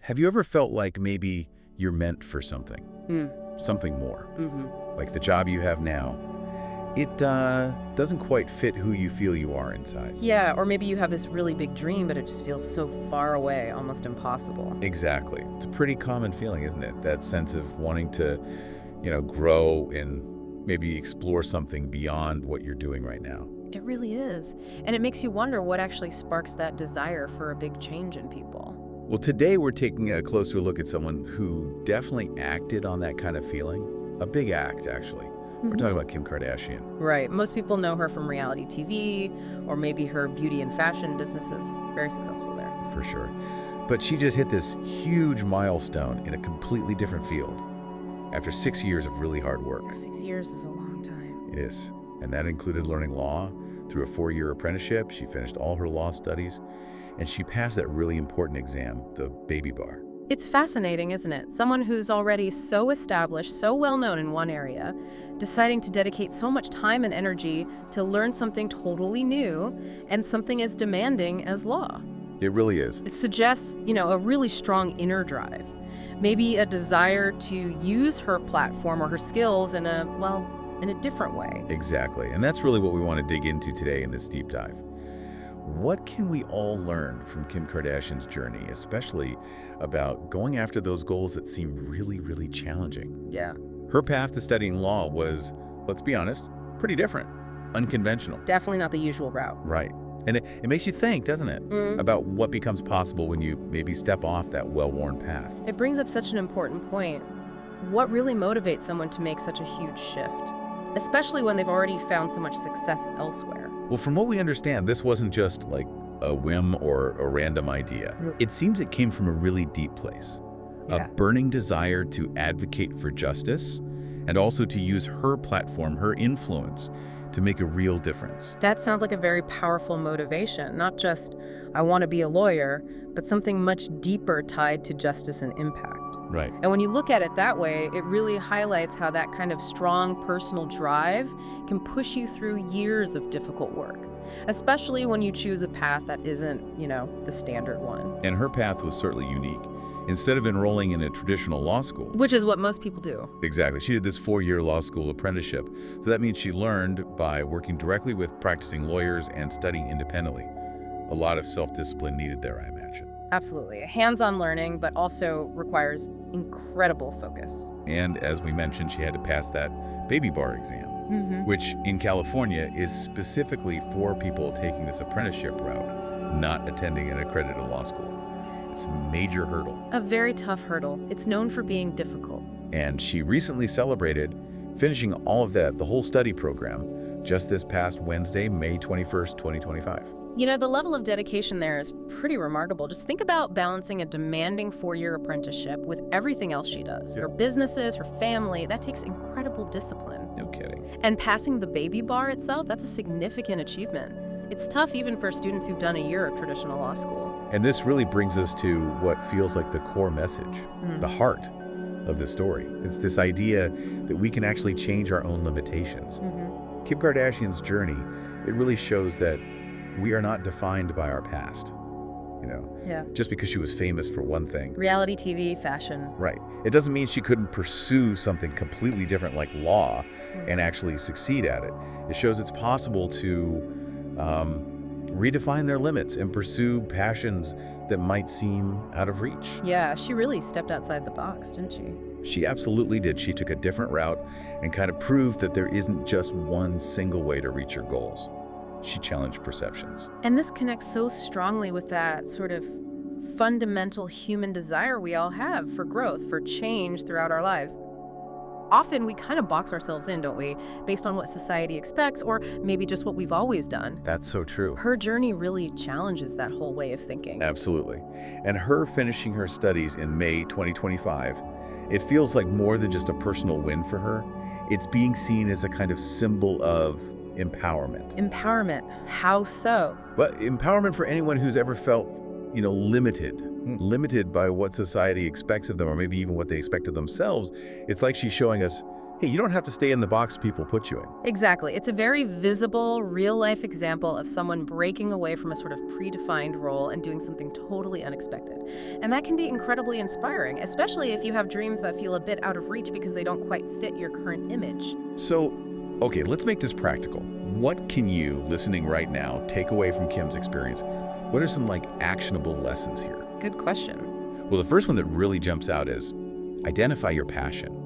Have you ever felt like maybe you're meant for something? Something more? Like the job you have now, it doesn't quite fit who you feel you are inside. Yeah, or maybe you have this really big dream, but it just feels so far away, almost impossible. Exactly. It's a pretty common feeling, isn't it? That sense of wanting to, grow and maybe explore something beyond what you're doing right now. It really is. And it makes you wonder what actually sparks that desire for a big change in people. Well, today we're taking a closer look at someone who definitely acted on that kind of feeling. A big act, actually. We're talking about Kim Kardashian. Right. Most people know her from reality TV, or maybe her beauty and fashion businesses. Very successful there. For sure. But she just hit this huge milestone in a completely different field after 6 years of really hard work. 6 years is a long time. It is. And that included learning law through a 4-year apprenticeship. She finished all her law studies, and she passed that really important exam, the baby bar. It's fascinating, isn't it? Someone who's already so established, so well known in one area, deciding to dedicate so much time and energy to learn something totally new and something as demanding as law. It really is. It suggests, a really strong inner drive. Maybe a desire to use her platform or her skills in a different way. Exactly. And that's really what we want to dig into today in this deep dive. What can we all learn from Kim Kardashian's journey, especially about going after those goals that seem really, really challenging? Yeah. Her path to studying law was, let's be honest, pretty different, unconventional. Definitely not the usual route. Right. And it makes you think, doesn't it, about what becomes possible when you maybe step off that well-worn path. It brings up such an important point. What really motivates someone to make such a huge shift, especially when they've already found so much success elsewhere? Well, from what we understand, this wasn't just like a whim or a random idea. It seems it came from a really deep place. Yeah. A burning desire to advocate for justice and also to use her platform, her influence, to make a real difference. That sounds like a very powerful motivation, not just, I want to be a lawyer, but something much deeper tied to justice and impact. Right. And when you look at it that way, it really highlights how that kind of strong personal drive can push you through years of difficult work, especially when you choose a path that isn't, the standard one. And her path was certainly unique. Instead of enrolling in a traditional law school, Which is what most people do. exactly, she did this 4-year law school apprenticeship. So that means she learned by working directly with practicing lawyers and studying independently. A lot of self-discipline needed there, I imagine. Absolutely. Hands-on learning, but also requires incredible focus. And as we mentioned, she had to pass that baby bar exam, which in California is specifically for people taking this apprenticeship route, not attending an accredited law school. It's a major hurdle. A very tough hurdle. It's known for being difficult. And she recently celebrated finishing all of the whole study program, just this past Wednesday, May 21st, 2025. The level of dedication there is pretty remarkable. Just think about balancing a demanding 4-year apprenticeship with everything else she does. Her businesses, her family, that takes incredible discipline. No kidding. And passing the baby bar itself, that's a significant achievement. It's tough even for students who've done a year of traditional law school. And this really brings us to what feels like the core message, the heart of the story. It's this idea that we can actually change our own limitations. Kim Kardashian's journey, it really shows that we are not defined by our past. Yeah. Just because she was famous for one thing. Reality TV, fashion. Right. It doesn't mean she couldn't pursue something completely different like law and actually succeed at it. It shows it's possible to redefine their limits and pursue passions that might seem out of reach. Yeah, she really stepped outside the box, didn't she? She absolutely did. She took a different route and kind of proved that there isn't just one single way to reach your goals. She challenged perceptions. And this connects so strongly with that sort of fundamental human desire we all have for growth, for change throughout our lives. Often we kind of box ourselves in, don't we, based on what society expects or maybe just what we've always done. That's so true. Her journey really challenges that whole way of thinking. Absolutely. And her finishing her studies in May 2025, it feels like more than just a personal win for her. It's being seen as a kind of symbol of empowerment. Empowerment. How so? But empowerment for anyone who's ever felt, limited by what society expects of them or maybe even what they expect of themselves. It's like she's showing us hey, you don't have to stay in the box people put you in. Exactly. It's a very visible, real-life example of someone breaking away from a sort of predefined role and doing something totally unexpected. And that can be incredibly inspiring, especially if you have dreams that feel a bit out of reach because they don't quite fit your current image. So, okay, let's make this practical. What can you, listening right now, take away from Kim's experience? What are some, actionable lessons here? Good question. Well, the first one that really jumps out is identify your passion.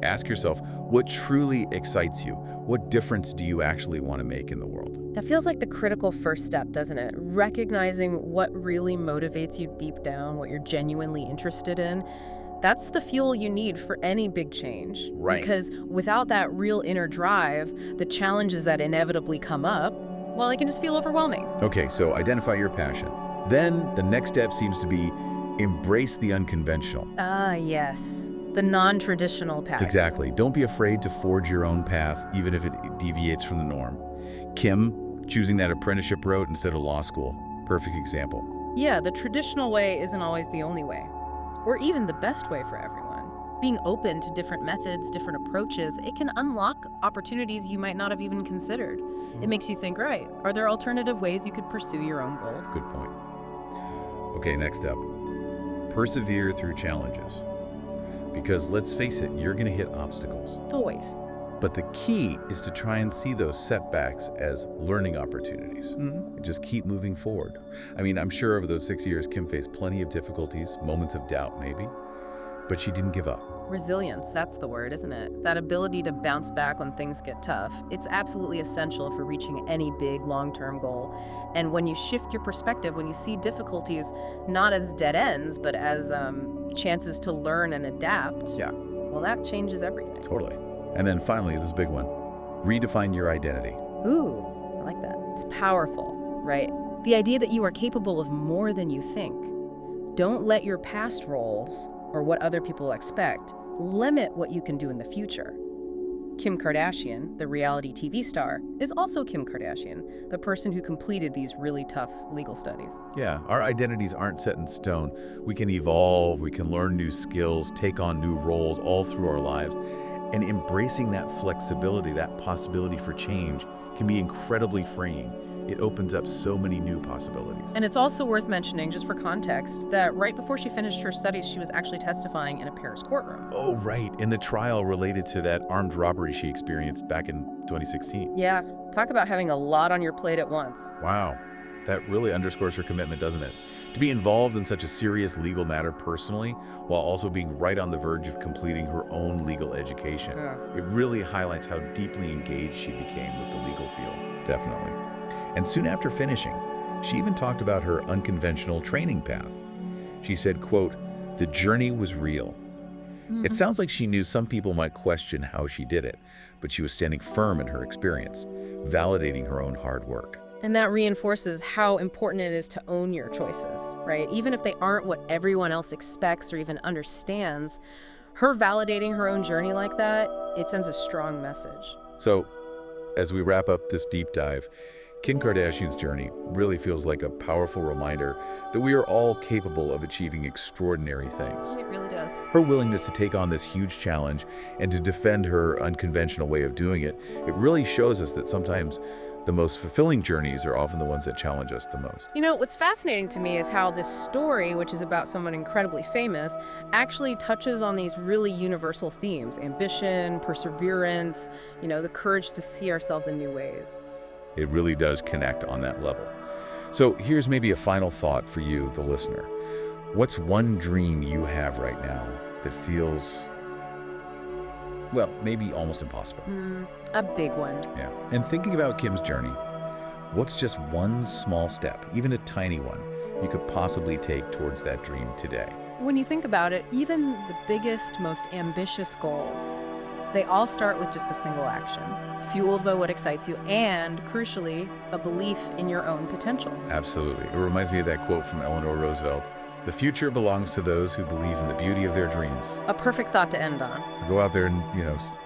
Ask yourself, what truly excites you? What difference do you actually want to make in the world? That feels like the critical first step, doesn't it? Recognizing what really motivates you deep down, what you're genuinely interested in. That's the fuel you need for any big change. Right. Because without that real inner drive, the challenges that inevitably come up, well, it can just feel overwhelming. Okay, so identify your passion. Then the next step seems to be embrace the unconventional. Ah, yes. The non-traditional path. Exactly. Don't be afraid to forge your own path, even if it deviates from the norm. Kim, choosing that apprenticeship route instead of law school. Perfect example. Yeah, the traditional way isn't always the only way, or even the best way for everyone. Being open to different methods, different approaches, it can unlock opportunities you might not have even considered. It makes you think, right, are there alternative ways you could pursue your own goals? Good point. Okay, next up. Persevere through challenges. Because let's face it, you're going to hit obstacles. Always. But the key is to try and see those setbacks as learning opportunities. And just keep moving forward. I mean, I'm sure over those 6 years, Kim faced plenty of difficulties, moments of doubt maybe, but she didn't give up. Resilience, that's the word, isn't it? That ability to bounce back when things get tough. It's absolutely essential for reaching any big long-term goal. And when you shift your perspective, when you see difficulties not as dead ends, but as chances to learn and adapt, Yeah. well, that changes everything. Totally. And then finally, this big one, redefine your identity. Ooh, I like that. It's powerful, right? The idea that you are capable of more than you think. Don't let your past roles, or what other people expect, limit what you can do in the future. Kim Kardashian, the reality TV star, is also Kim Kardashian, the person who completed these really tough legal studies. Yeah, our identities aren't set in stone. We can evolve, we can learn new skills, take on new roles all through our lives. And embracing that flexibility, that possibility for change, can be incredibly freeing. It opens up so many new possibilities. And it's also worth mentioning, just for context, that right before she finished her studies, she was actually testifying in a Paris courtroom. Oh, right, in the trial related to that armed robbery she experienced back in 2016. Yeah, talk about having a lot on your plate at once. Wow, that really underscores her commitment, doesn't it? To be involved in such a serious legal matter personally, while also being right on the verge of completing her own legal education. Yeah. It really highlights how deeply engaged she became with the legal field. Definitely. And soon after finishing, she even talked about her unconventional training path. She said, quote, "The journey was real." It sounds like she knew some people might question how she did it, but she was standing firm in her experience, validating her own hard work. And that reinforces how important it is to own your choices, right? Even if they aren't what everyone else expects or even understands, her validating her own journey like that, it sends a strong message. So, as we wrap up this deep dive, Kim Kardashian's journey really feels like a powerful reminder that we are all capable of achieving extraordinary things. It really does. Her willingness to take on this huge challenge and to defend her unconventional way of doing it, it really shows us that sometimes the most fulfilling journeys are often the ones that challenge us the most. You know, what's fascinating to me is how this story, which is about someone incredibly famous, actually touches on these really universal themes: ambition, perseverance, the courage to see ourselves in new ways. It really does connect on that level. So here's maybe a final thought for you, the listener. What's one dream you have right now that feels, well, maybe almost impossible? A big one. Yeah. And thinking about Kim's journey, what's just one small step, even a tiny one, you could possibly take towards that dream today? When you think about it, even the biggest, most ambitious goals, they all start with just a single action, fueled by what excites you and, crucially, a belief in your own potential. Absolutely. It reminds me of that quote from Eleanor Roosevelt: "The future belongs to those who believe in the beauty of their dreams." A perfect thought to end on. So go out there and,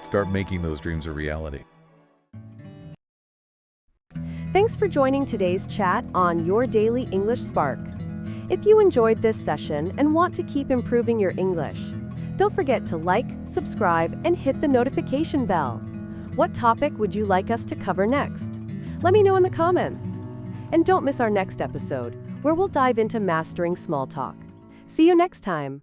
start making those dreams a reality. Thanks for joining today's chat on Your Daily English Spark. If you enjoyed this session and want to keep improving your English, Don't forget to like, subscribe, and hit the notification bell. What topic would you like us to cover next? Let me know in the comments. And don't miss our next episode, where we'll dive into mastering small talk. See you next time.